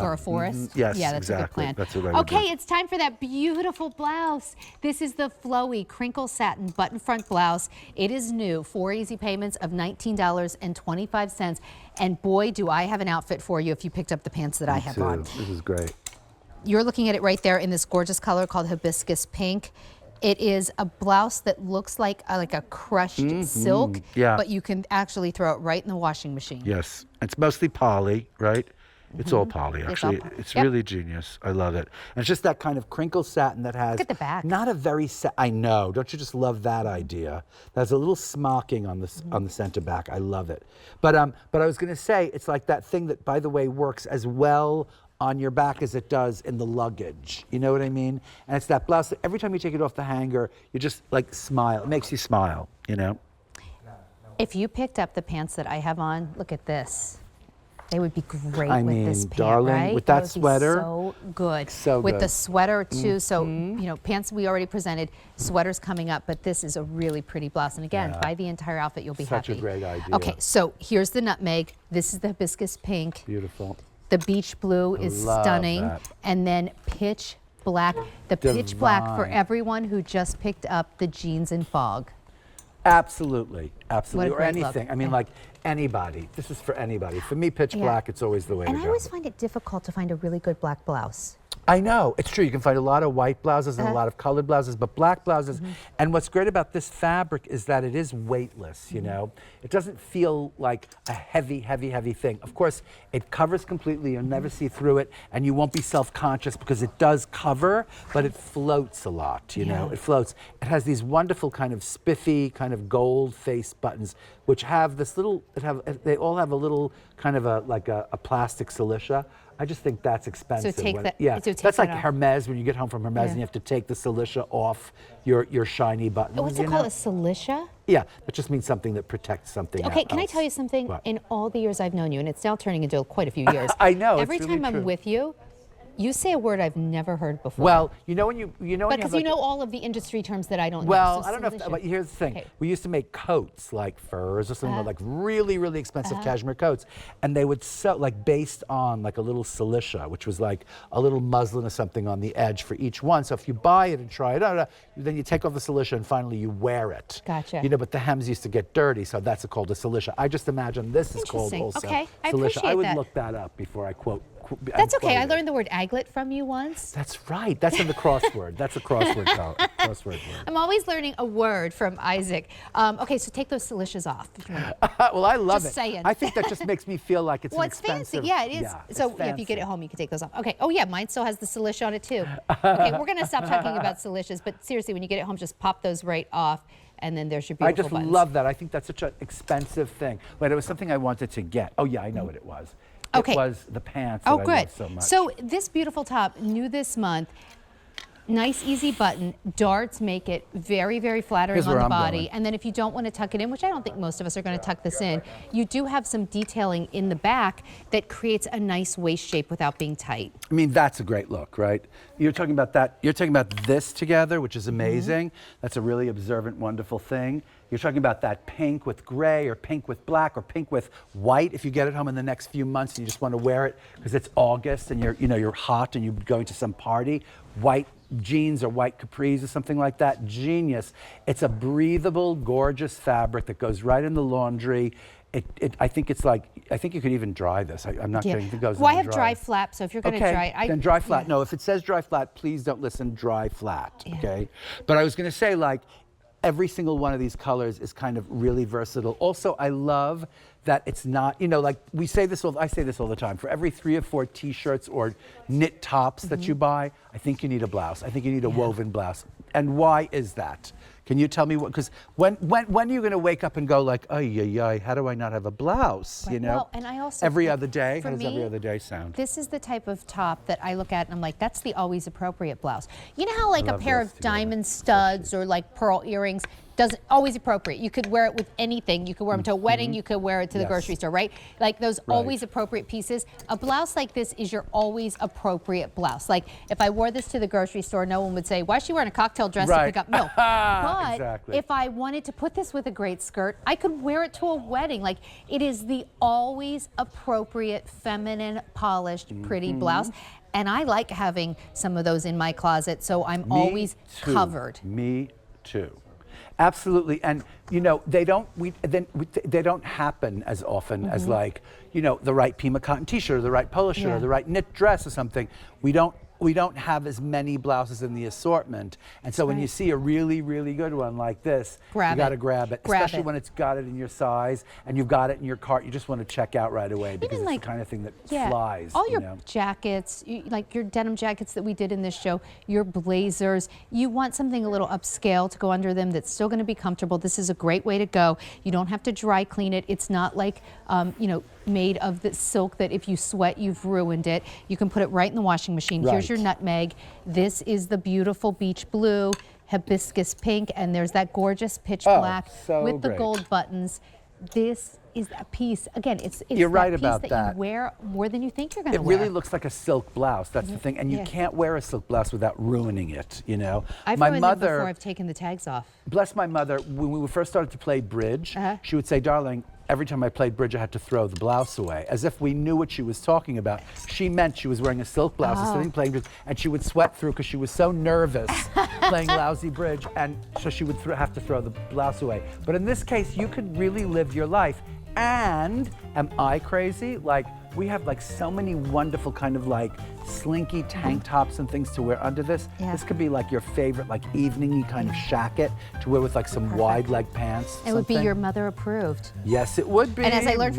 or a forest. Yes, yeah, that's exactly. a good plan. That's what I would do. Okay, it's time for that beautiful blouse. This is the Flowy Crinkle Satin button front blouse. It is new, 4 easy payments of $19.25. And boy, do I have an outfit for you if you picked up the pants that I have on. This is great. You're looking at it right there in this gorgeous color called hibiscus pink. It is a blouse that looks like a crushed silk, but you can actually throw it right in the washing machine. Yes, it's mostly poly, right? It's all poly, actually. It's really genius. I love it. And it's just that kind of crinkle satin that has... Look at the back. Not a very... I know. Don't you just love that idea? There's a little smocking on the center back. I love it. But I was going to say, it's like that thing that, by the way, works as well on your back as it does in the luggage. You know what I mean? And it's that blouse that every time you take it off the hanger, you just like smile. It makes you smile, you know? If you picked up the pants that I have on, look at this. They would be great with this pant, darling, right? with that sweater. So good. So with good. the sweater too. So, you know, pants we already presented, sweaters coming up, but this is a really pretty blouse. And again, buy the entire outfit, you'll be happy. Such a great idea. Okay, so here's the nutmeg. This is the hibiscus pink. Beautiful. The beach blue is stunning. That. And then pitch black. The pitch black for everyone who just picked up the jeans in fog. Absolutely, absolutely, or anything. Look. I mean, like anybody. This is for anybody. For me, pitch black, it's always the way to go. And I always find it difficult to find a really good black blouse. I know, it's true. You can find a lot of white blouses and a lot of colored blouses, but black blouses. And what's great about this fabric is that it is weightless, you know? It doesn't feel like a heavy, heavy, heavy thing. Of course, it covers completely. You'll never see through it, and you won't be self-conscious because it does cover, but it floats a lot, you know? It floats. It has these wonderful kind of spiffy, kind of gold face buttons, which have this little, they all have a little kind of a plastic silicia. I just think that's expensive. So take that. That's like Hermes when you get home from Hermes and you have to take the silicia off your shiny buttons. What's it called? A silicia? Yeah, that just means something that protects something. Okay, can I tell you something? What? In all the years I've known you, and it's now turning into quite a few years. I know. Every time I'm with you, you say a word I've never heard before. Well, you know when you know because you know all of the industry terms that I don't know. Well, so I don't know if, but here's the thing. Okay. We used to make coats like furs or something like really, really expensive cashmere coats, and they would sew like based on like a little silicia, which was like a little muslin or something on the edge for each one. So if you buy it and try it out, then you take off the silicia and finally you wear it. Gotcha. You know, but the hems used to get dirty, so that's called a silicia. I just imagine this is called also okay. I silicia. appreciate I would that. look that up before I quote. That's okay. I learned the word aglet from you once. That's right. That's in the crossword. That's a crossword crossword word. I'm always learning a word from Isaac. Okay, so take those silicias off. Well, I love just it. Saying. I think that just makes me feel like it's well, an it's expensive. fancy. Yeah, it is. Yeah, so if you get it home, you can take those off. Okay. Oh yeah, mine still has the silicia on it too. Okay, we're gonna stop talking about silicias, but seriously, when you get it home, just pop those right off. And then there's your beautiful buttons. I just love that. I think that's such an expensive thing. But it was something I wanted to get. Oh yeah, I know what it was. Okay. It was the pants that I love so much. So this beautiful top, new this month, nice easy button, darts make it very, very flattering on the body. And then if you don't want to tuck it in, which I don't think most of us are going to tuck this in, you do have some detailing in the back that creates a nice waist shape without being tight. I mean, that's a great look, right? You're talking about that. You're talking about this together, which is amazing. That's a really observant, wonderful thing. You're talking about that pink with gray or pink with black or pink with white. If you get it home in the next few months and you just want to wear it because it's August and you're hot and you're going to some party, white jeans or white capris or something like that, genius. It's a breathable, gorgeous fabric that goes right in the laundry. I think it's like, I think you could even dry this. I'm not kidding. It goes well, I have dry flat, so if you're going to dry then dry flat. No, if it says dry flat, please don't listen, dry flat, okay? But I was going to say, like, every single one of these colors is kind of really versatile. Also, I love that it's not, you know, like I say this all the time. For every 3 or 4 t-shirts or knit tops that you buy, I think you need a blouse. I think you need a woven blouse. And why is that? Can you tell me what, because when are you going to wake up and go like, ay, how do I not have a blouse, you know? Well, and I also every other day, how does me, every other day sound? This is the type of top that I look at and I'm like, that's the always appropriate blouse. You know how like a pair of diamond studs or like pearl earrings Doesn't always appropriate. You could wear it with anything. You could wear them to a wedding. You could wear it to the grocery store, right? Like those always appropriate pieces. A blouse like this is your always appropriate blouse. Like if I wore this to the grocery store, no one would say, why is she wearing a cocktail dress to pick up milk? But if I wanted to put this with a great skirt, I could wear it to a wedding. Like it is the always appropriate, feminine, polished, pretty blouse. And I like having some of those in my closet, so I'm always covered. Me too. Absolutely, and you know they don't happen as often as like the right Pima cotton T-shirt or the right polo shirt or the right knit dress or something. We don't have as many blouses in the assortment, and so when you see a really, really good one like this, you got to grab it, especially when it's got it in your size and you've got it in your cart. You just want to check out right away because it's the kind of thing that flies. All your jackets, like your denim jackets that we did in this show, your blazers, you want something a little upscale to go under them that's still going to be comfortable. This is a great way to go. You don't have to dry clean it. It's not like, made of the silk that if you sweat, you've ruined it. You can put it right in the washing machine. Here's your nutmeg. This is the beautiful beach blue, hibiscus pink, and there's that gorgeous pitch black with the gold buttons. This is a piece, again, it's you're right piece about that you wear more than you think you're going to wear. It really looks like a silk blouse, that's the thing, and you can't wear a silk blouse without ruining it, I've ruined it before I've taken the tags off. Bless my mother, when we first started to play bridge, she would say, darling, every time I played bridge, I had to throw the blouse away, as if we knew what she was talking about. She meant she was wearing a silk blouse, sitting playing bridge, and she would sweat through because she was so nervous playing lousy bridge, and so she would have to throw the blouse away. But in this case, you could really live your life. And am I crazy? Like, we have like so many wonderful kind of like slinky tank tops and things to wear under this. This could be like your favorite like evening-y kind of shacket to wear with like some wide leg pants. It would be your mother approved. Yes, it would be. And as I learned from